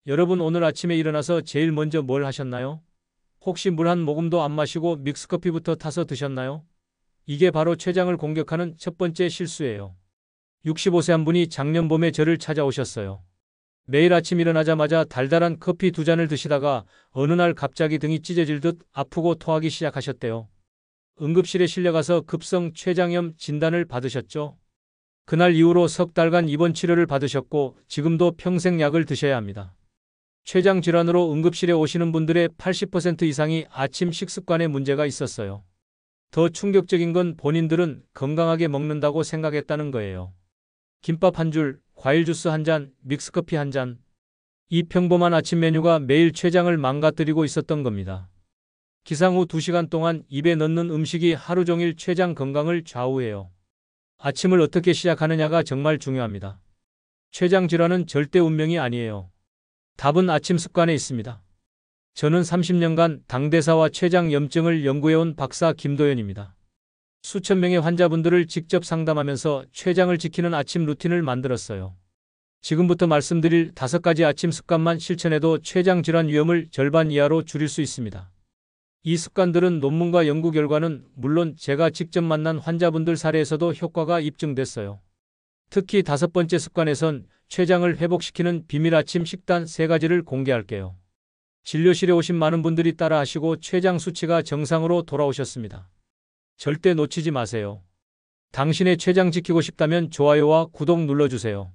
여러분 오늘 아침에 일어나서 제일 먼저 뭘 하셨나요? 혹시 물 한 모금도 안 마시고 믹스커피부터 타서 드셨나요? 이게 바로 췌장을 공격하는 첫 번째 실수예요. 65세 한 분이 작년 봄에 저를 찾아오셨어요. 매일 아침 일어나자마자 달달한 커피 두 잔을 드시다가 어느 날 갑자기 등이 찢어질 듯 아프고 토하기 시작하셨대요. 응급실에 실려가서 급성 췌장염 진단을 받으셨죠. 그날 이후로 석 달간 입원 치료를 받으셨고 지금도 평생 약을 드셔야 합니다. 췌장 질환으로 응급실에 오시는 분들의 80% 이상이 아침 식습관에 문제가 있었어요. 더 충격적인 건 본인들은 건강하게 먹는다고 생각했다는 거예요. 김밥 한 줄, 과일 주스 한 잔, 믹스커피 한 잔. 이 평범한 아침 메뉴가 매일 췌장을 망가뜨리고 있었던 겁니다. 기상 후 2시간 동안 입에 넣는 음식이 하루 종일 췌장 건강을 좌우해요. 아침을 어떻게 시작하느냐가 정말 중요합니다. 췌장 질환은 절대 운명이 아니에요. 답은 아침 습관에 있습니다. 저는 30년간 당대사와 췌장염증을 연구해온 박사 김도연입니다. 수천 명의 환자분들을 직접 상담하면서 췌장을 지키는 아침 루틴을 만들었어요. 지금부터 말씀드릴 5가지 아침 습관만 실천해도 췌장 질환 위험을 절반 이하로 줄일 수 있습니다. 이 습관들은 논문과 연구 결과는 물론 제가 직접 만난 환자분들 사례에서도 효과가 입증됐어요. 특히 5번째 습관에선 췌장을 회복시키는 비밀 아침 식단 3가지를 공개할게요. 진료실에 오신 많은 분들이 따라하시고 췌장 수치가 정상으로 돌아오셨습니다. 절대 놓치지 마세요. 당신의 췌장 지키고 싶다면 좋아요와 구독 눌러주세요.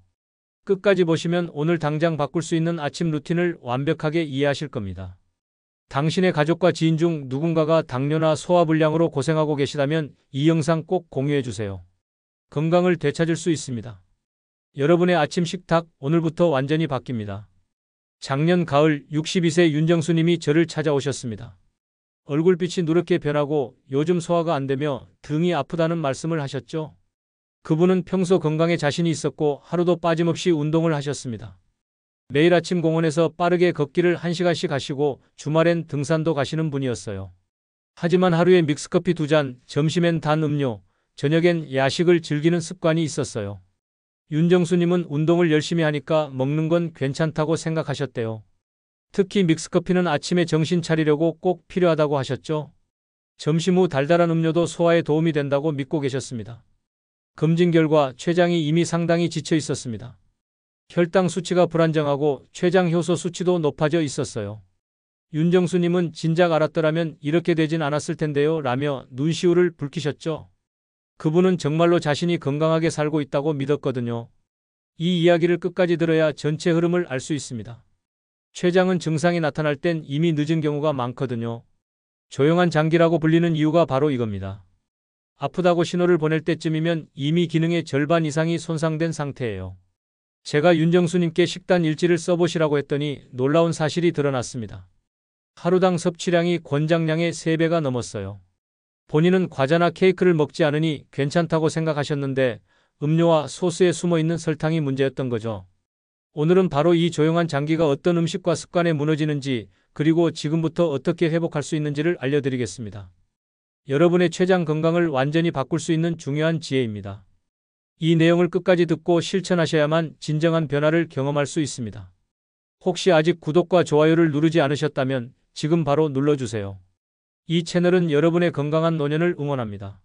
끝까지 보시면 오늘 당장 바꿀 수 있는 아침 루틴을 완벽하게 이해하실 겁니다. 당신의 가족과 지인 중 누군가가 당뇨나 소화불량으로 고생하고 계시다면 이 영상 꼭 공유해주세요. 건강을 되찾을 수 있습니다. 여러분의 아침 식탁 오늘부터 완전히 바뀝니다. 작년 가을 62세 윤정수님이 저를 찾아오셨습니다. 얼굴빛이 누렇게 변하고 요즘 소화가 안 되며 등이 아프다는 말씀을 하셨죠. 그분은 평소 건강에 자신이 있었고 하루도 빠짐없이 운동을 하셨습니다. 매일 아침 공원에서 빠르게 걷기를 1시간씩 하시고 주말엔 등산도 가시는 분이었어요. 하지만 하루에 믹스커피 2잔, 점심엔 단 음료, 저녁엔 야식을 즐기는 습관이 있었어요. 윤정수님은 운동을 열심히 하니까 먹는 건 괜찮다고 생각하셨대요. 특히 믹스커피는 아침에 정신 차리려고 꼭 필요하다고 하셨죠. 점심 후 달달한 음료도 소화에 도움이 된다고 믿고 계셨습니다. 검진 결과 췌장이 이미 상당히 지쳐 있었습니다. 혈당 수치가 불안정하고 췌장 효소 수치도 높아져 있었어요. 윤정수님은 진작 알았더라면 이렇게 되진 않았을 텐데요 라며 눈시울을 붉히셨죠. 그분은 정말로 자신이 건강하게 살고 있다고 믿었거든요. 이 이야기를 끝까지 들어야 전체 흐름을 알 수 있습니다. 췌장은 증상이 나타날 땐 이미 늦은 경우가 많거든요. 조용한 장기라고 불리는 이유가 바로 이겁니다. 아프다고 신호를 보낼 때쯤이면 이미 기능의 절반 이상이 손상된 상태예요. 제가 윤정수님께 식단 일지를 써보시라고 했더니 놀라운 사실이 드러났습니다. 하루당 섭취량이 권장량의 3배가 넘었어요. 본인은 과자나 케이크를 먹지 않으니 괜찮다고 생각하셨는데 음료와 소스에 숨어있는 설탕이 문제였던 거죠. 오늘은 바로 이 조용한 장기가 어떤 음식과 습관에 무너지는지 그리고 지금부터 어떻게 회복할 수 있는지를 알려드리겠습니다. 여러분의 췌장 건강을 완전히 바꿀 수 있는 중요한 지혜입니다. 이 내용을 끝까지 듣고 실천하셔야만 진정한 변화를 경험할 수 있습니다. 혹시 아직 구독과 좋아요를 누르지 않으셨다면 지금 바로 눌러주세요. 이 채널은 여러분의 건강한 노년을 응원합니다.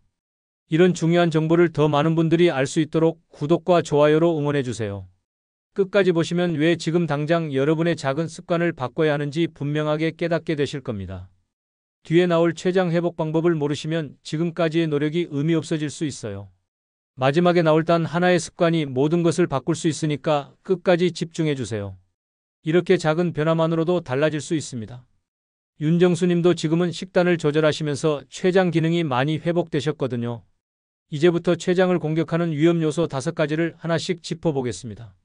이런 중요한 정보를 더 많은 분들이 알 수 있도록 구독과 좋아요로 응원해주세요. 끝까지 보시면 왜 지금 당장 여러분의 작은 습관을 바꿔야 하는지 분명하게 깨닫게 되실 겁니다. 뒤에 나올 췌장 회복 방법을 모르시면 지금까지의 노력이 의미 없어질 수 있어요. 마지막에 나올 단 하나의 습관이 모든 것을 바꿀 수 있으니까 끝까지 집중해주세요. 이렇게 작은 변화만으로도 달라질 수 있습니다. 윤정수님도 지금은 식단을 조절하시면서 췌장 기능이 많이 회복되셨거든요. 이제부터 췌장을 공격하는 위험 요소 5가지를 하나씩 짚어보겠습니다.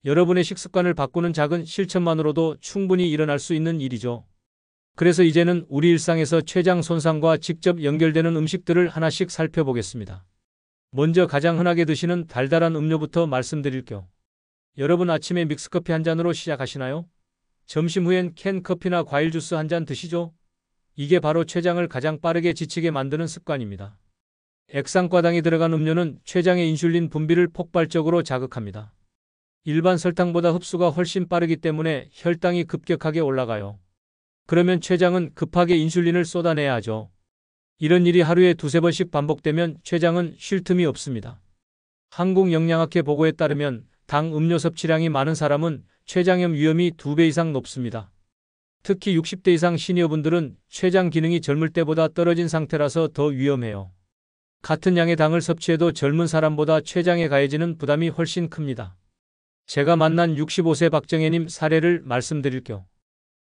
여러분의 식습관을 바꾸는 작은 실천만으로도 충분히 일어날 수 있는 일이죠. 그래서 이제는 우리 일상에서 췌장 손상과 직접 연결되는 음식들을 하나씩 살펴보겠습니다. 먼저 가장 흔하게 드시는 달달한 음료부터 말씀드릴게요. 여러분 아침에 믹스커피 한 잔으로 시작하시나요? 점심 후엔 캔 커피나 과일 주스 한 잔 드시죠? 이게 바로 췌장을 가장 빠르게 지치게 만드는 습관입니다. 액상과당이 들어간 음료는 췌장의 인슐린 분비를 폭발적으로 자극합니다. 일반 설탕보다 흡수가 훨씬 빠르기 때문에 혈당이 급격하게 올라가요. 그러면 췌장은 급하게 인슐린을 쏟아내야 하죠. 이런 일이 하루에 두세 번씩 반복되면 췌장은 쉴 틈이 없습니다. 한국영양학회 보고에 따르면 당 음료 섭취량이 많은 사람은 췌장염 위험이 2배 이상 높습니다. 특히 60대 이상 시니어분들은 췌장 기능이 젊을 때보다 떨어진 상태라서 더 위험해요. 같은 양의 당을 섭취해도 젊은 사람보다 췌장에 가해지는 부담이 훨씬 큽니다. 제가 만난 65세 박정혜님 사례를 말씀드릴게요.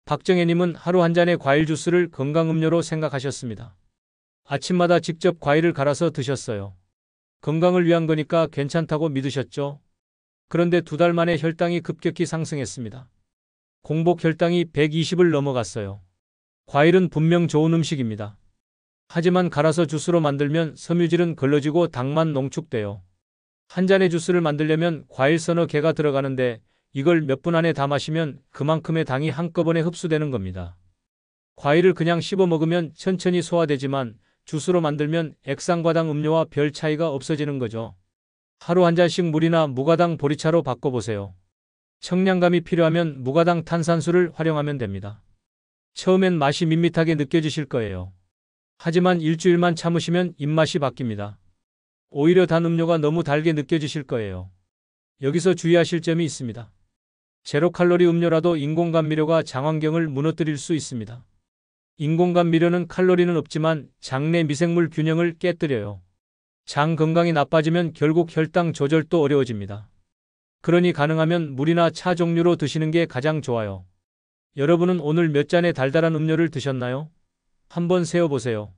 박정혜님은 하루 한 잔의 과일 주스를 건강음료로 생각하셨습니다. 아침마다 직접 과일을 갈아서 드셨어요. 건강을 위한 거니까 괜찮다고 믿으셨죠? 그런데 2달 만에 혈당이 급격히 상승했습니다. 공복 혈당이 120을 넘어갔어요. 과일은 분명 좋은 음식입니다. 하지만 갈아서 주스로 만들면 섬유질은 걸러지고 당만 농축돼요. 한 잔의 주스를 만들려면 과일 서너 개가 들어가는데 이걸 몇 분 안에 다 마시면 그만큼의 당이 한꺼번에 흡수되는 겁니다. 과일을 그냥 씹어 먹으면 천천히 소화되지만 주스로 만들면 액상과당 음료와 별 차이가 없어지는 거죠. 하루 한 잔씩 물이나 무가당 보리차로 바꿔보세요. 청량감이 필요하면 무가당 탄산수를 활용하면 됩니다. 처음엔 맛이 밋밋하게 느껴지실 거예요. 하지만 일주일만 참으시면 입맛이 바뀝니다. 오히려 단 음료가 너무 달게 느껴지실 거예요. 여기서 주의하실 점이 있습니다. 제로 칼로리 음료라도 인공감미료가 장환경을 무너뜨릴 수 있습니다. 인공감미료는 칼로리는 없지만 장내 미생물 균형을 깨뜨려요. 장 건강이 나빠지면 결국 혈당 조절도 어려워집니다. 그러니 가능하면 물이나 차 종류로 드시는 게 가장 좋아요. 여러분은 오늘 몇 잔의 달달한 음료를 드셨나요? 한번 세어보세요.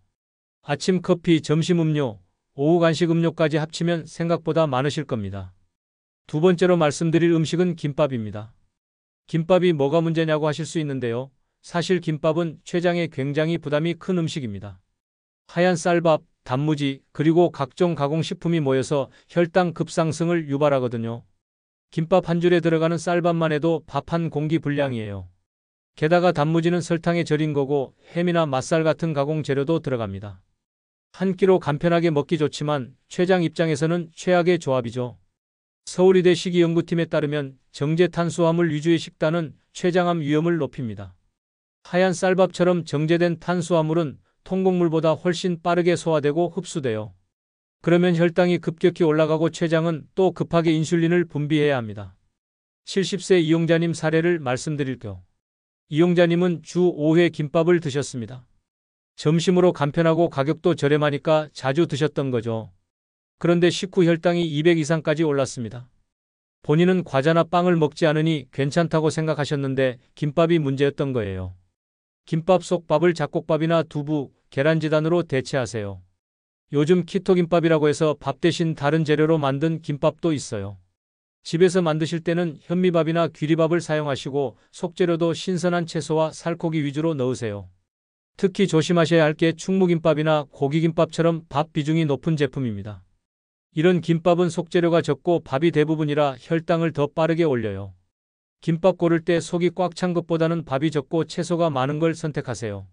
아침 커피, 점심 음료, 오후 간식 음료까지 합치면 생각보다 많으실 겁니다. 2번째로 말씀드릴 음식은 김밥입니다. 김밥이 뭐가 문제냐고 하실 수 있는데요. 사실 김밥은 췌장에 굉장히 부담이 큰 음식입니다. 하얀 쌀밥, 단무지, 그리고 각종 가공식품이 모여서 혈당 급상승을 유발하거든요. 김밥 한 줄에 들어가는 쌀밥만 해도 밥 한 공기 분량이에요. 게다가 단무지는 설탕에 절인 거고 햄이나 맛살 같은 가공 재료도 들어갑니다. 한 끼로 간편하게 먹기 좋지만 췌장 입장에서는 최악의 조합이죠. 서울의대 식이연구팀에 따르면 정제 탄수화물 위주의 식단은 췌장암 위험을 높입니다. 하얀 쌀밥처럼 정제된 탄수화물은 통곡물보다 훨씬 빠르게 소화되고 흡수돼요. 그러면 혈당이 급격히 올라가고 췌장은 또 급하게 인슐린을 분비해야 합니다. 70세 이용자님 사례를 말씀드릴게요. 이용자님은 주 5회 김밥을 드셨습니다. 점심으로 간편하고 가격도 저렴하니까 자주 드셨던 거죠. 그런데 식후 혈당이 200 이상까지 올랐습니다. 본인은 과자나 빵을 먹지 않으니 괜찮다고 생각하셨는데 김밥이 문제였던 거예요. 김밥 속 밥을 잡곡밥이나 두부, 계란지단으로 대체하세요. 요즘 키토김밥이라고 해서 밥 대신 다른 재료로 만든 김밥도 있어요. 집에서 만드실 때는 현미밥이나 귀리밥을 사용하시고 속재료도 신선한 채소와 살코기 위주로 넣으세요. 특히 조심하셔야 할 게 충무김밥이나 고기김밥처럼 밥 비중이 높은 제품입니다. 이런 김밥은 속재료가 적고 밥이 대부분이라 혈당을 더 빠르게 올려요. 김밥 고를 때 속이 꽉 찬 것보다는 밥이 적고 채소가 많은 걸 선택하세요.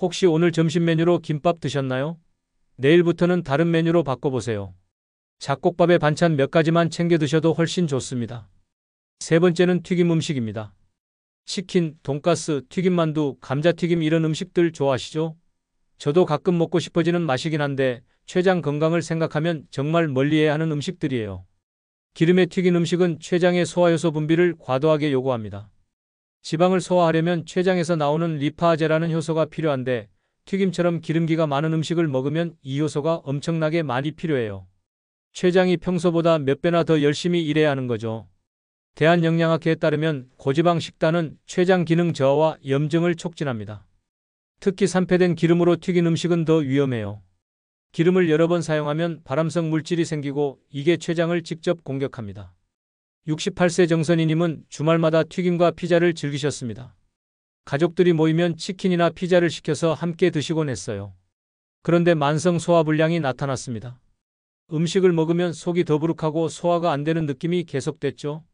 혹시 오늘 점심 메뉴로 김밥 드셨나요? 내일부터는 다른 메뉴로 바꿔보세요. 잡곡밥에 반찬 몇 가지만 챙겨 드셔도 훨씬 좋습니다. 3번째는 튀김 음식입니다. 치킨, 돈가스, 튀김만두, 감자튀김 이런 음식들 좋아하시죠? 저도 가끔 먹고 싶어지는 맛이긴 한데 췌장 건강을 생각하면 정말 멀리해야 하는 음식들이에요. 기름에 튀긴 음식은 췌장의 소화효소 분비를 과도하게 요구합니다. 지방을 소화하려면 췌장에서 나오는 리파아제라는 효소가 필요한데 튀김처럼 기름기가 많은 음식을 먹으면 이 효소가 엄청나게 많이 필요해요. 췌장이 평소보다 몇 배나 더 열심히 일해야 하는 거죠. 대한영양학회에 따르면 고지방 식단은 췌장 기능 저하와 염증을 촉진합니다. 특히 산패된 기름으로 튀긴 음식은 더 위험해요. 기름을 여러 번 사용하면 발암성 물질이 생기고 이게 췌장을 직접 공격합니다. 68세 정선희님은 주말마다 튀김과 피자를 즐기셨습니다. 가족들이 모이면 치킨이나 피자를 시켜서 함께 드시곤 했어요. 그런데 만성 소화불량이 나타났습니다. 음식을 먹으면 속이 더부룩하고 소화가 안 되는 느낌이 계속됐죠.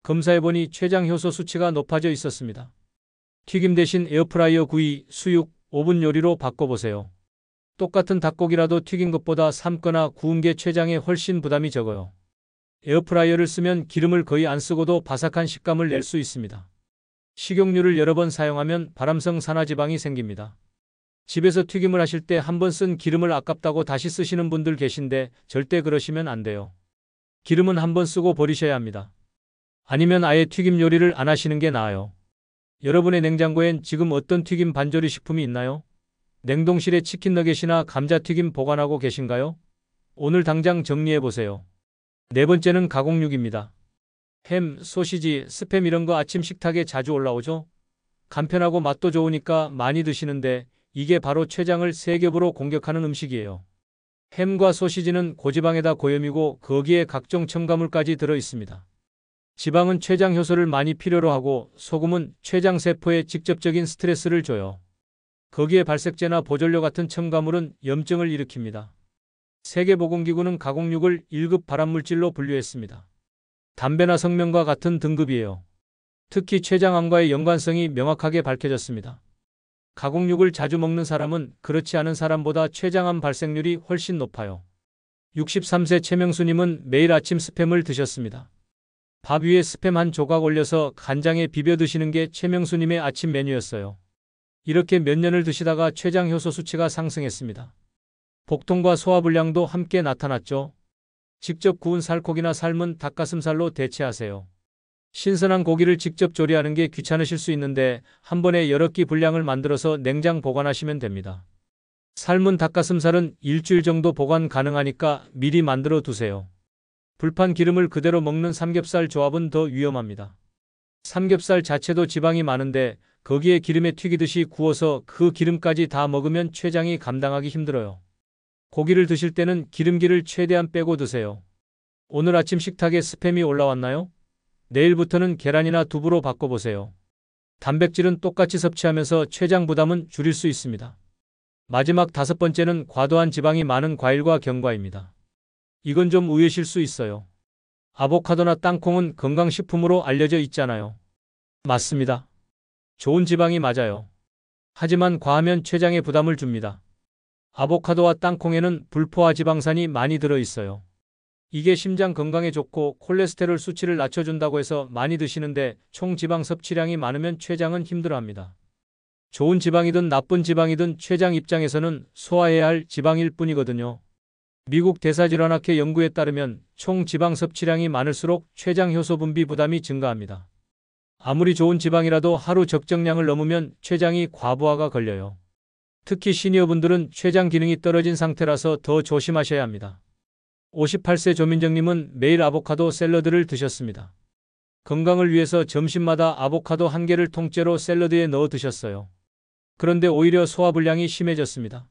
검사해보니 췌장 효소 수치가 높아져 있었습니다. 튀김 대신 에어프라이어 구이, 수육, 오븐 요리로 바꿔보세요. 똑같은 닭고기라도 튀긴 것보다 삶거나 구운 게 췌장에 훨씬 부담이 적어요. 에어프라이어를 쓰면 기름을 거의 안 쓰고도 바삭한 식감을 낼 수 있습니다. 식용유를 여러 번 사용하면 발암성 산화지방이 생깁니다. 집에서 튀김을 하실 때 한 번 쓴 기름을 아깝다고 다시 쓰시는 분들 계신데 절대 그러시면 안 돼요. 기름은 한 번 쓰고 버리셔야 합니다. 아니면 아예 튀김 요리를 안 하시는 게 나아요. 여러분의 냉장고엔 지금 어떤 튀김 반조리 식품이 있나요? 냉동실에 치킨 너겟이나 감자튀김 보관하고 계신가요? 오늘 당장 정리해 보세요. 네 번째는 가공육입니다. 햄, 소시지, 스팸 이런 거 아침 식탁에 자주 올라오죠? 간편하고 맛도 좋으니까 많이 드시는데 이게 바로 췌장을 세 겹으로 공격하는 음식이에요. 햄과 소시지는 고지방에다 고염이고 거기에 각종 첨가물까지 들어 있습니다. 지방은 췌장 효소를 많이 필요로 하고 소금은 췌장 세포에 직접적인 스트레스를 줘요. 거기에 발색제나 보존료 같은 첨가물은 염증을 일으킵니다. 세계보건기구는 가공육을 1급 발암물질로 분류했습니다. 담배나 성명과 같은 등급이에요. 특히 췌장암과의 연관성이 명확하게 밝혀졌습니다. 가공육을 자주 먹는 사람은 그렇지 않은 사람보다 췌장암 발생률이 훨씬 높아요. 63세 최명수님은 매일 아침 스팸을 드셨습니다. 밥 위에 스팸 한 조각 올려서 간장에 비벼 드시는 게 최명수님의 아침 메뉴였어요. 이렇게 몇 년을 드시다가 췌장 효소 수치가 상승했습니다. 복통과 소화불량도 함께 나타났죠. 직접 구운 살코기나 삶은 닭가슴살로 대체하세요. 신선한 고기를 직접 조리하는 게 귀찮으실 수 있는데 한 번에 여러 끼 분량을 만들어서 냉장 보관하시면 됩니다. 삶은 닭가슴살은 일주일 정도 보관 가능하니까 미리 만들어 두세요. 불판 기름을 그대로 먹는 삼겹살 조합은 더 위험합니다. 삼겹살 자체도 지방이 많은데 거기에 기름에 튀기듯이 구워서 그 기름까지 다 먹으면 췌장이 감당하기 힘들어요. 고기를 드실 때는 기름기를 최대한 빼고 드세요. 오늘 아침 식탁에 스팸이 올라왔나요? 내일부터는 계란이나 두부로 바꿔보세요. 단백질은 똑같이 섭취하면서 췌장 부담은 줄일 수 있습니다. 마지막 다섯 번째는 과도한 지방이 많은 과일과 견과입니다. 이건 좀 의외실 수 있어요. 아보카도나 땅콩은 건강식품으로 알려져 있잖아요. 맞습니다. 좋은 지방이 맞아요. 하지만 과하면 췌장에 부담을 줍니다. 아보카도와 땅콩에는 불포화 지방산이 많이 들어 있어요. 이게 심장 건강에 좋고 콜레스테롤 수치를 낮춰준다고 해서 많이 드시는데 총 지방 섭취량이 많으면 췌장은 힘들어합니다. 좋은 지방이든 나쁜 지방이든 췌장 입장에서는 소화해야 할 지방일 뿐이거든요. 미국 대사질환학회 연구에 따르면 총 지방 섭취량이 많을수록 췌장 효소 분비 부담이 증가합니다. 아무리 좋은 지방이라도 하루 적정량을 넘으면 췌장이 과부하가 걸려요. 특히 시니어분들은 췌장 기능이 떨어진 상태라서 더 조심하셔야 합니다. 58세 조민정님은 매일 아보카도 샐러드를 드셨습니다. 건강을 위해서 점심마다 아보카도 한 개를 통째로 샐러드에 넣어 드셨어요. 그런데 오히려 소화불량이 심해졌습니다.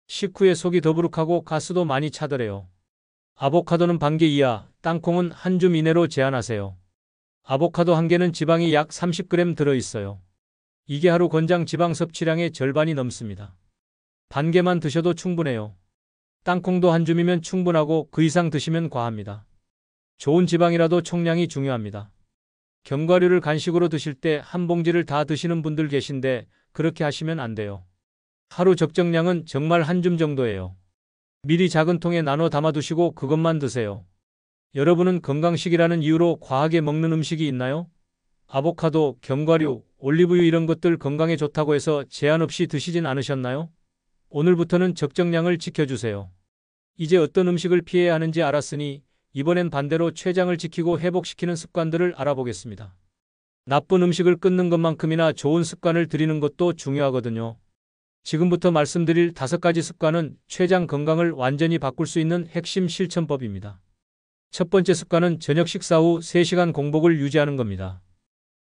식후에 속이 더부룩하고 가스도 많이 차더래요. 아보카도는 반개 이하, 땅콩은 한 줌 이내로 제한하세요. 아보카도 한 개는 지방이 약 30g 들어있어요. 이게 하루 권장 지방 섭취량의 절반이 넘습니다. 반 개만 드셔도 충분해요. 땅콩도 한 줌이면 충분하고 그 이상 드시면 과합니다. 좋은 지방이라도 총량이 중요합니다. 견과류를 간식으로 드실 때 한 봉지를 다 드시는 분들 계신데 그렇게 하시면 안 돼요. 하루 적정량은 정말 한 줌 정도예요. 미리 작은 통에 나눠 담아두시고 그것만 드세요. 여러분은 건강식이라는 이유로 과하게 먹는 음식이 있나요? 아보카도, 견과류, 올리브유 이런 것들 건강에 좋다고 해서 제한 없이 드시진 않으셨나요? 오늘부터는 적정량을 지켜주세요. 이제 어떤 음식을 피해야 하는지 알았으니 이번엔 반대로 췌장을 지키고 회복시키는 습관들을 알아보겠습니다. 나쁜 음식을 끊는 것만큼이나 좋은 습관을 들이는 것도 중요하거든요. 지금부터 말씀드릴 5가지 습관은 췌장 건강을 완전히 바꿀 수 있는 핵심 실천법입니다. 첫 번째 습관은 저녁 식사 후 3시간 공복을 유지하는 겁니다.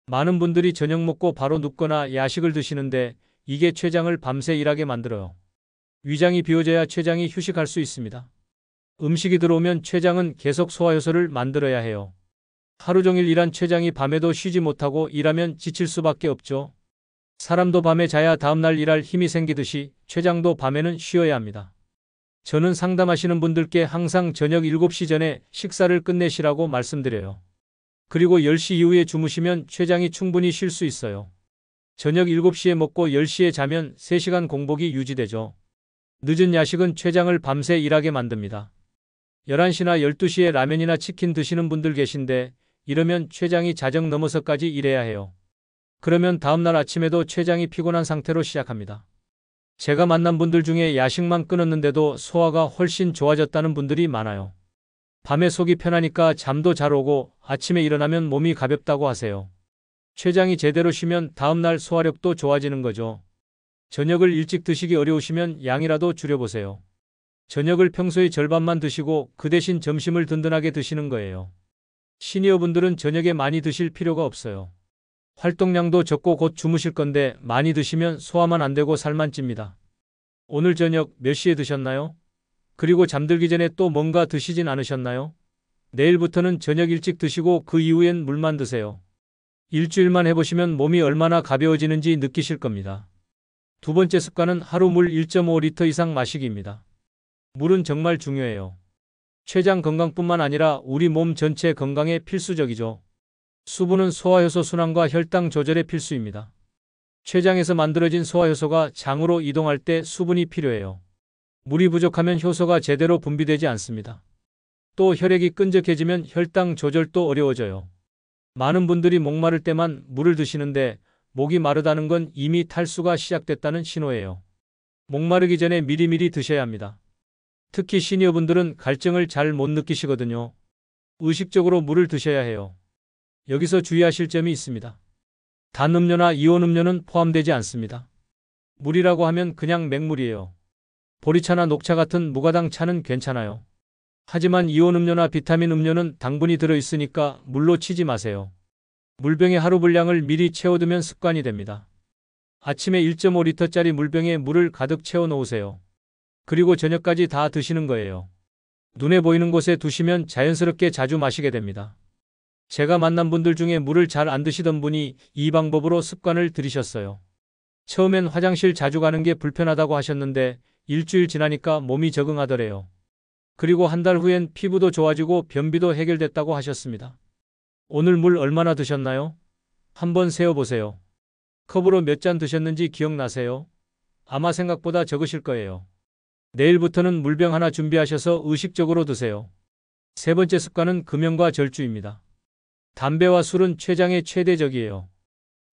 많은 분들이 저녁 먹고 바로 눕거나 야식을 드시는데 이게 췌장을 밤새 일하게 만들어요. 위장이 비워져야 췌장이 휴식할 수 있습니다. 음식이 들어오면 췌장은 계속 소화효소를 만들어야 해요. 하루 종일 일한 췌장이 밤에도 쉬지 못하고 일하면 지칠 수밖에 없죠. 사람도 밤에 자야 다음날 일할 힘이 생기듯이 췌장도 밤에는 쉬어야 합니다. 저는 상담하시는 분들께 항상 저녁 7시 전에 식사를 끝내시라고 말씀드려요. 그리고 10시 이후에 주무시면 췌장이 충분히 쉴 수 있어요. 저녁 7시에 먹고 10시에 자면 3시간 공복이 유지되죠. 늦은 야식은 췌장을 밤새 일하게 만듭니다. 11시나 12시에 라면이나 치킨 드시는 분들 계신데 이러면 췌장이 자정 넘어서까지 일해야 해요. 그러면 다음날 아침에도 췌장이 피곤한 상태로 시작합니다. 제가 만난 분들 중에 야식만 끊었는데도 소화가 훨씬 좋아졌다는 분들이 많아요. 밤에 속이 편하니까 잠도 잘 오고 아침에 일어나면 몸이 가볍다고 하세요. 췌장이 제대로 쉬면 다음날 소화력도 좋아지는 거죠. 저녁을 일찍 드시기 어려우시면 양이라도 줄여보세요. 저녁을 평소의 절반만 드시고 그 대신 점심을 든든하게 드시는 거예요. 시니어분들은 저녁에 많이 드실 필요가 없어요. 활동량도 적고 곧 주무실 건데 많이 드시면 소화만 안 되고 살만 찝니다. 오늘 저녁 몇 시에 드셨나요? 그리고 잠들기 전에 또 뭔가 드시진 않으셨나요? 내일부터는 저녁 일찍 드시고 그 이후엔 물만 드세요. 일주일만 해보시면 몸이 얼마나 가벼워지는지 느끼실 겁니다. 두 번째 습관은 하루 물 1.5리터 이상 마시기입니다. 물은 정말 중요해요. 췌장 건강뿐만 아니라 우리 몸 전체 건강에 필수적이죠. 수분은 소화효소 순환과 혈당 조절에 필수입니다. 췌장에서 만들어진 소화효소가 장으로 이동할 때 수분이 필요해요. 물이 부족하면 효소가 제대로 분비되지 않습니다. 또 혈액이 끈적해지면 혈당 조절도 어려워져요. 많은 분들이 목마를 때만 물을 드시는데 목이 마르다는 건 이미 탈수가 시작됐다는 신호예요. 목마르기 전에 미리미리 드셔야 합니다. 특히 시니어분들은 갈증을 잘 못 느끼시거든요. 의식적으로 물을 드셔야 해요. 여기서 주의하실 점이 있습니다. 단 음료나 이온 음료는 포함되지 않습니다. 물이라고 하면 그냥 맹물이에요. 보리차나 녹차 같은 무가당 차는 괜찮아요. 하지만 이온 음료나 비타민 음료는 당분이 들어있으니까 물로 치지 마세요. 물병에 하루 분량을 미리 채워두면 습관이 됩니다. 아침에 1.5리터짜리 물병에 물을 가득 채워 놓으세요. 그리고 저녁까지 다 드시는 거예요. 눈에 보이는 곳에 두시면 자연스럽게 자주 마시게 됩니다. 제가 만난 분들 중에 물을 잘 안 드시던 분이 이 방법으로 습관을 들이셨어요. 처음엔 화장실 자주 가는 게 불편하다고 하셨는데 일주일 지나니까 몸이 적응하더래요. 그리고 한 달 후엔 피부도 좋아지고 변비도 해결됐다고 하셨습니다. 오늘 물 얼마나 드셨나요? 한번 세어보세요. 컵으로 몇 잔 드셨는지 기억나세요? 아마 생각보다 적으실 거예요. 내일부터는 물병 하나 준비하셔서 의식적으로 드세요. 세 번째 습관은 금연과 절주입니다. 담배와 술은 췌장의 최대적이에요.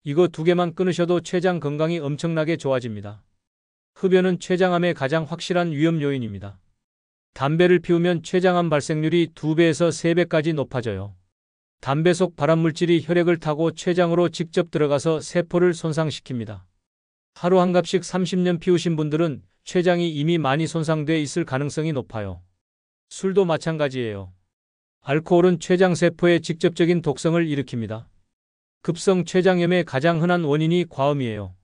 이거 두 개만 끊으셔도 췌장 건강이 엄청나게 좋아집니다. 흡연은 췌장암의 가장 확실한 위험 요인입니다. 담배를 피우면 췌장암 발생률이 2배에서 3배까지 높아져요. 담배 속 발암물질이 혈액을 타고 췌장으로 직접 들어가서 세포를 손상시킵니다. 하루 한 갑씩 30년 피우신 분들은 췌장이 이미 많이 손상돼 있을 가능성이 높아요. 술도 마찬가지예요. 알코올은 췌장 세포에 직접적인 독성을 일으킵니다. 급성 췌장염의 가장 흔한 원인이 과음이에요.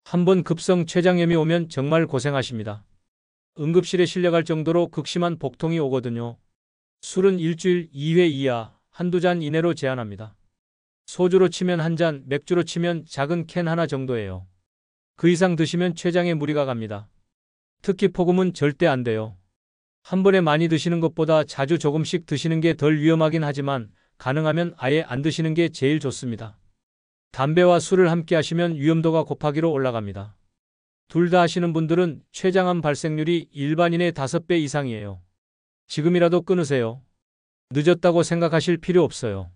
한번 급성 췌장염이 오면 정말 고생하십니다. 응급실에 실려갈 정도로 극심한 복통이 오거든요. 술은 일주일 2회 이하, 한두 잔 이내로 제한합니다. 소주로 치면 한 잔, 맥주로 치면 작은 캔 하나 정도예요. 그 이상 드시면 췌장에 무리가 갑니다. 특히 폭음은 절대 안 돼요. 한 번에 많이 드시는 것보다 자주 조금씩 드시는 게 덜 위험하긴 하지만 가능하면 아예 안 드시는 게 제일 좋습니다. 담배와 술을 함께 하시면 위험도가 곱하기로 올라갑니다. 둘 다 하시는 분들은 췌장암 발생률이 일반인의 5배 이상이에요. 지금이라도 끊으세요. 늦었다고 생각하실 필요 없어요.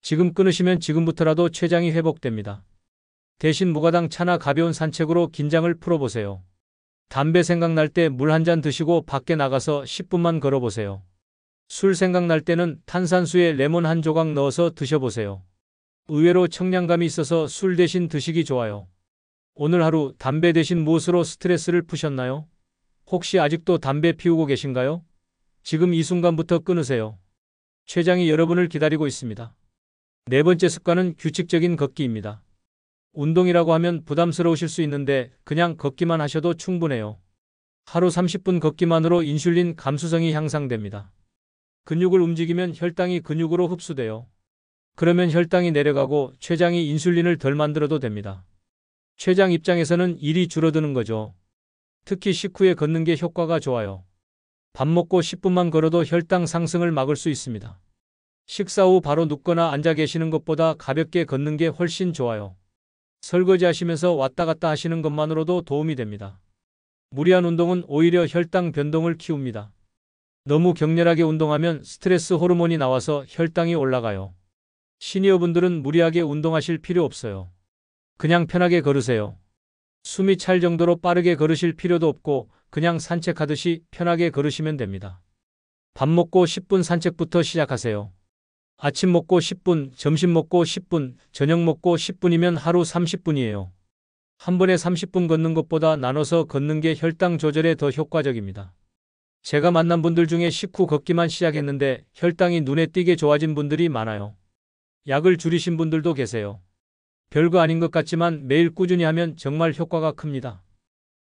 지금 끊으시면 지금부터라도 췌장이 회복됩니다. 대신 무가당 차나 가벼운 산책으로 긴장을 풀어보세요. 담배 생각날 때 물 한 잔 드시고 밖에 나가서 10분만 걸어보세요. 술 생각날 때는 탄산수에 레몬 한 조각 넣어서 드셔보세요. 의외로 청량감이 있어서 술 대신 드시기 좋아요. 오늘 하루 담배 대신 무엇으로 스트레스를 푸셨나요? 혹시 아직도 담배 피우고 계신가요? 지금 이 순간부터 끊으세요. 췌장이 여러분을 기다리고 있습니다. 네 번째 습관은 규칙적인 걷기입니다. 운동이라고 하면 부담스러우실 수 있는데 그냥 걷기만 하셔도 충분해요. 하루 30분 걷기만으로 인슐린 감수성이 향상됩니다. 근육을 움직이면 혈당이 근육으로 흡수돼요. 그러면 혈당이 내려가고 췌장이 인슐린을 덜 만들어도 됩니다. 췌장 입장에서는 일이 줄어드는 거죠. 특히 식후에 걷는 게 효과가 좋아요. 밥 먹고 10분만 걸어도 혈당 상승을 막을 수 있습니다. 식사 후 바로 눕거나 앉아 계시는 것보다 가볍게 걷는 게 훨씬 좋아요. 설거지 하시면서 왔다 갔다 하시는 것만으로도 도움이 됩니다. 무리한 운동은 오히려 혈당 변동을 키웁니다. 너무 격렬하게 운동하면 스트레스 호르몬이 나와서 혈당이 올라가요. 시니어분들은 무리하게 운동하실 필요 없어요. 그냥 편하게 걸으세요. 숨이 찰 정도로 빠르게 걸으실 필요도 없고 그냥 산책하듯이 편하게 걸으시면 됩니다. 밥 먹고 10분 산책부터 시작하세요. 아침 먹고 10분, 점심 먹고 10분, 저녁 먹고 10분이면 하루 30분이에요. 한 번에 30분 걷는 것보다 나눠서 걷는 게 혈당 조절에 더 효과적입니다. 제가 만난 분들 중에 식후 걷기만 시작했는데 혈당이 눈에 띄게 좋아진 분들이 많아요. 약을 줄이신 분들도 계세요. 별거 아닌 것 같지만 매일 꾸준히 하면 정말 효과가 큽니다.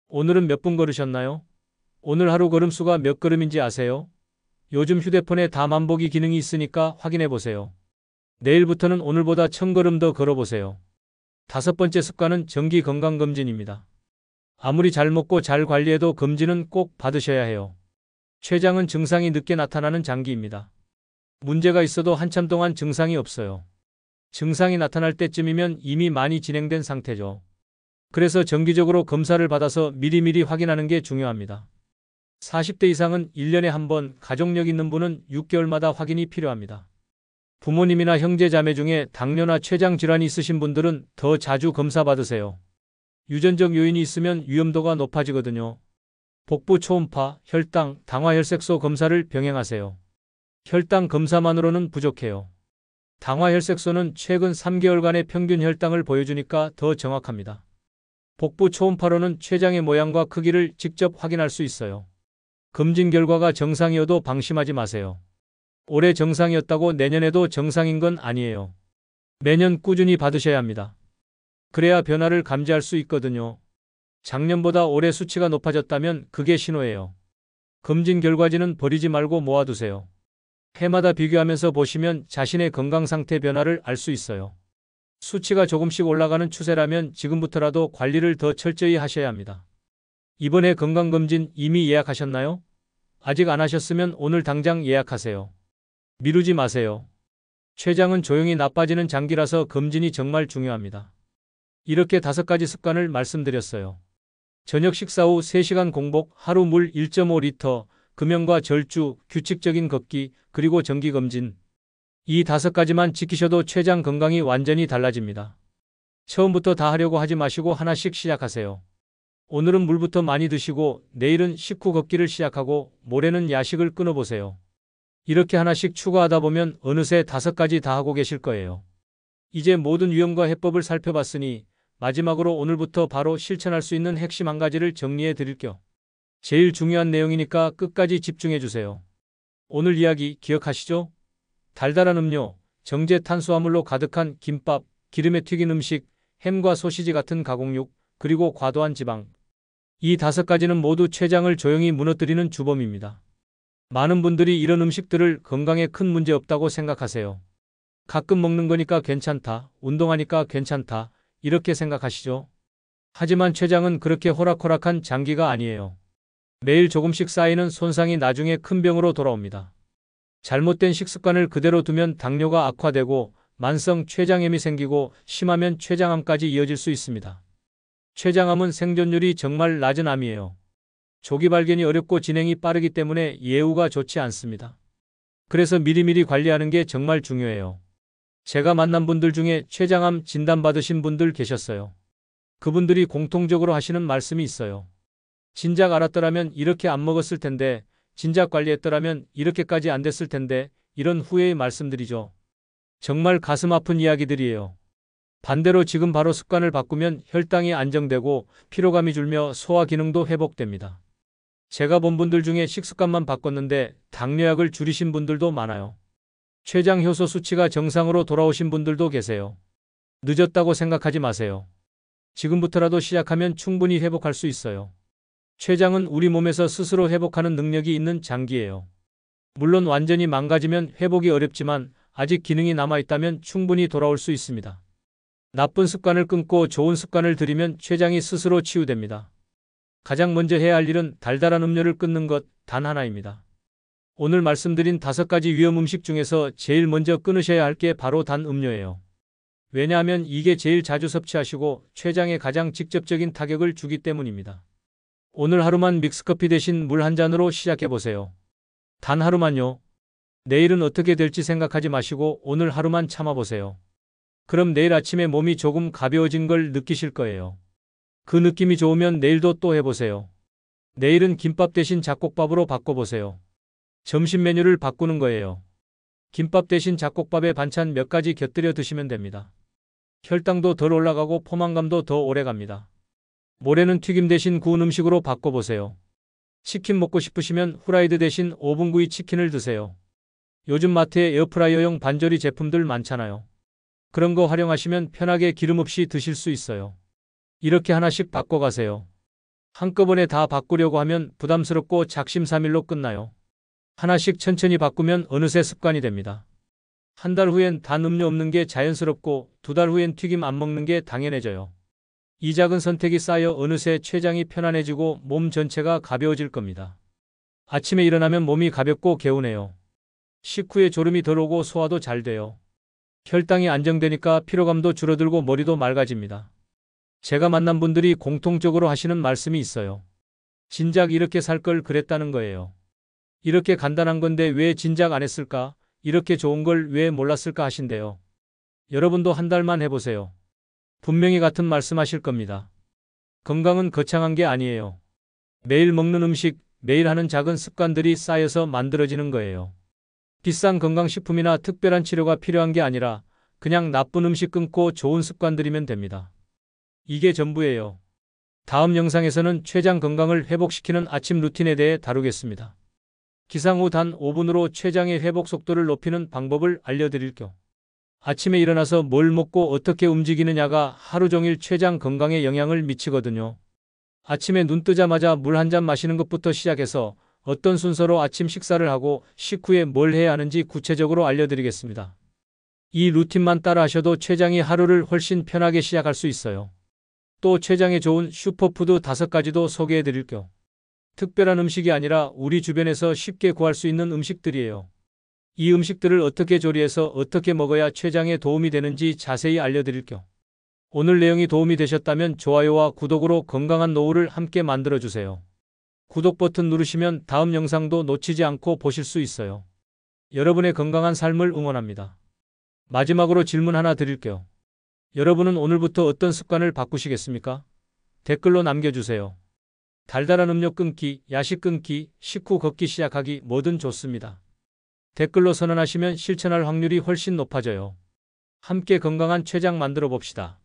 오늘은 몇 분 걸으셨나요? 오늘 하루 걸음수가 몇 걸음인지 아세요? 요즘 휴대폰에 다 만보기 기능이 있으니까 확인해 보세요. 내일부터는 오늘보다 1000걸음 더 걸어보세요. 5번째 습관은 정기 건강검진입니다. 아무리 잘 먹고 잘 관리해도 검진은 꼭 받으셔야 해요. 췌장은 증상이 늦게 나타나는 장기입니다. 문제가 있어도 한참 동안 증상이 없어요. 증상이 나타날 때쯤이면 이미 많이 진행된 상태죠. 그래서 정기적으로 검사를 받아서 미리미리 확인하는 게 중요합니다. 40대 이상은 1년에 한 번, 가족력 있는 분은 6개월마다 확인이 필요합니다. 부모님이나 형제 자매 중에 당뇨나 췌장 질환이 있으신 분들은 더 자주 검사 받으세요. 유전적 요인이 있으면 위험도가 높아지거든요. 복부 초음파, 혈당, 당화혈색소 검사를 병행하세요. 혈당 검사만으로는 부족해요. 당화혈색소는 최근 3개월간의 평균 혈당을 보여주니까 더 정확합니다. 복부 초음파로는 췌장의 모양과 크기를 직접 확인할 수 있어요. 검진 결과가 정상이어도 방심하지 마세요. 올해 정상이었다고 내년에도 정상인 건 아니에요. 매년 꾸준히 받으셔야 합니다. 그래야 변화를 감지할 수 있거든요. 작년보다 올해 수치가 높아졌다면 그게 신호예요. 검진 결과지는 버리지 말고 모아두세요. 해마다 비교하면서 보시면 자신의 건강 상태 변화를 알 수 있어요. 수치가 조금씩 올라가는 추세라면 지금부터라도 관리를 더 철저히 하셔야 합니다. 이번에 건강검진 이미 예약하셨나요? 아직 안 하셨으면 오늘 당장 예약하세요. 미루지 마세요. 췌장은 조용히 나빠지는 장기라서 검진이 정말 중요합니다. 이렇게 5가지 습관을 말씀드렸어요. 저녁 식사 후 3시간 공복, 하루 물 1.5리터, 금연과 절주, 규칙적인 걷기, 그리고 정기검진. 이 5가지만 지키셔도 췌장 건강이 완전히 달라집니다. 처음부터 다 하려고 하지 마시고 하나씩 시작하세요. 오늘은 물부터 많이 드시고 내일은 식후 걷기를 시작하고 모레는 야식을 끊어보세요. 이렇게 하나씩 추가하다 보면 어느새 5가지 다 하고 계실 거예요. 이제 모든 유형과 해법을 살펴봤으니 마지막으로 오늘부터 바로 실천할 수 있는 핵심 한 가지를 정리해 드릴게요. 제일 중요한 내용이니까 끝까지 집중해 주세요. 오늘 이야기 기억하시죠? 달달한 음료, 정제 탄수화물로 가득한 김밥, 기름에 튀긴 음식, 햄과 소시지 같은 가공육, 그리고 과도한 지방. 이 5가지는 모두 췌장을 조용히 무너뜨리는 주범입니다. 많은 분들이 이런 음식들을 건강에 큰 문제 없다고 생각하세요. 가끔 먹는 거니까 괜찮다, 운동하니까 괜찮다, 이렇게 생각하시죠? 하지만 췌장은 그렇게 호락호락한 장기가 아니에요. 매일 조금씩 쌓이는 손상이 나중에 큰 병으로 돌아옵니다. 잘못된 식습관을 그대로 두면 당뇨가 악화되고 만성 췌장염이 생기고 심하면 췌장암까지 이어질 수 있습니다. 췌장암은 생존율이 정말 낮은 암이에요. 조기 발견이 어렵고 진행이 빠르기 때문에 예후가 좋지 않습니다. 그래서 미리미리 관리하는 게 정말 중요해요. 제가 만난 분들 중에 췌장암 진단받으신 분들 계셨어요. 그분들이 공통적으로 하시는 말씀이 있어요. 진작 알았더라면 이렇게 안 먹었을 텐데, 진작 관리했더라면 이렇게까지 안 됐을 텐데, 이런 후회의 말씀들이죠. 정말 가슴 아픈 이야기들이에요. 반대로 지금 바로 습관을 바꾸면 혈당이 안정되고 피로감이 줄며 소화 기능도 회복됩니다. 제가 본 분들 중에 식습관만 바꿨는데 당뇨약을 줄이신 분들도 많아요. 췌장 효소 수치가 정상으로 돌아오신 분들도 계세요. 늦었다고 생각하지 마세요. 지금부터라도 시작하면 충분히 회복할 수 있어요. 췌장은 우리 몸에서 스스로 회복하는 능력이 있는 장기예요. 물론 완전히 망가지면 회복이 어렵지만 아직 기능이 남아있다면 충분히 돌아올 수 있습니다. 나쁜 습관을 끊고 좋은 습관을 들이면 췌장이 스스로 치유됩니다. 가장 먼저 해야 할 일은 달달한 음료를 끊는 것 단 하나입니다. 오늘 말씀드린 5가지 위험 음식 중에서 제일 먼저 끊으셔야 할 게 바로 단 음료예요. 왜냐하면 이게 제일 자주 섭취하시고 췌장에 가장 직접적인 타격을 주기 때문입니다. 오늘 하루만 믹스커피 대신 물 한 잔으로 시작해보세요. 단 하루만요. 내일은 어떻게 될지 생각하지 마시고 오늘 하루만 참아보세요. 그럼 내일 아침에 몸이 조금 가벼워진 걸 느끼실 거예요. 그 느낌이 좋으면 내일도 또 해보세요. 내일은 김밥 대신 잡곡밥으로 바꿔보세요. 점심 메뉴를 바꾸는 거예요. 김밥 대신 잡곡밥에 반찬 몇 가지 곁들여 드시면 됩니다. 혈당도 덜 올라가고 포만감도 더 오래 갑니다. 모레는 튀김 대신 구운 음식으로 바꿔보세요. 치킨 먹고 싶으시면 후라이드 대신 오븐구이 치킨을 드세요. 요즘 마트에 에어프라이어용 반조리 제품들 많잖아요. 그런 거 활용하시면 편하게 기름 없이 드실 수 있어요. 이렇게 하나씩 바꿔가세요. 한꺼번에 다 바꾸려고 하면 부담스럽고 작심삼일로 끝나요. 하나씩 천천히 바꾸면 어느새 습관이 됩니다. 한 달 후엔 단 음료 없는 게 자연스럽고 두 달 후엔 튀김 안 먹는 게 당연해져요. 이 작은 선택이 쌓여 어느새 췌장이 편안해지고 몸 전체가 가벼워질 겁니다. 아침에 일어나면 몸이 가볍고 개운해요. 식후에 졸음이 덜 오고 소화도 잘 돼요. 혈당이 안정되니까 피로감도 줄어들고 머리도 맑아집니다. 제가 만난 분들이 공통적으로 하시는 말씀이 있어요. 진작 이렇게 살 걸 그랬다는 거예요. 이렇게 간단한 건데 왜 진작 안 했을까? 이렇게 좋은 걸 왜 몰랐을까 하신대요. 여러분도 한 달만 해보세요. 분명히 같은 말씀하실 겁니다. 건강은 거창한 게 아니에요. 매일 먹는 음식, 매일 하는 작은 습관들이 쌓여서 만들어지는 거예요. 비싼 건강식품이나 특별한 치료가 필요한 게 아니라 그냥 나쁜 음식 끊고 좋은 습관들이면 됩니다. 이게 전부예요. 다음 영상에서는 췌장 건강을 회복시키는 아침 루틴에 대해 다루겠습니다. 기상 후 단 5분으로 췌장의 회복 속도를 높이는 방법을 알려드릴게요. 아침에 일어나서 뭘 먹고 어떻게 움직이느냐가 하루 종일 췌장 건강에 영향을 미치거든요. 아침에 눈 뜨자마자 물 한 잔 마시는 것부터 시작해서 어떤 순서로 아침 식사를 하고 식후에 뭘 해야 하는지 구체적으로 알려드리겠습니다. 이 루틴만 따라 하셔도 췌장이 하루를 훨씬 편하게 시작할 수 있어요. 또 췌장에 좋은 슈퍼푸드 5가지도 소개해 드릴게요. 특별한 음식이 아니라 우리 주변에서 쉽게 구할 수 있는 음식들이에요. 이 음식들을 어떻게 조리해서 어떻게 먹어야 췌장에 도움이 되는지 자세히 알려드릴게요. 오늘 내용이 도움이 되셨다면 좋아요와 구독으로 건강한 노후를 함께 만들어주세요. 구독 버튼 누르시면 다음 영상도 놓치지 않고 보실 수 있어요. 여러분의 건강한 삶을 응원합니다. 마지막으로 질문 하나 드릴게요. 여러분은 오늘부터 어떤 습관을 바꾸시겠습니까? 댓글로 남겨주세요. 달달한 음료 끊기, 야식 끊기, 식후 걷기 시작하기 뭐든 좋습니다. 댓글로 선언하시면 실천할 확률이 훨씬 높아져요. 함께 건강한 췌장 만들어 봅시다.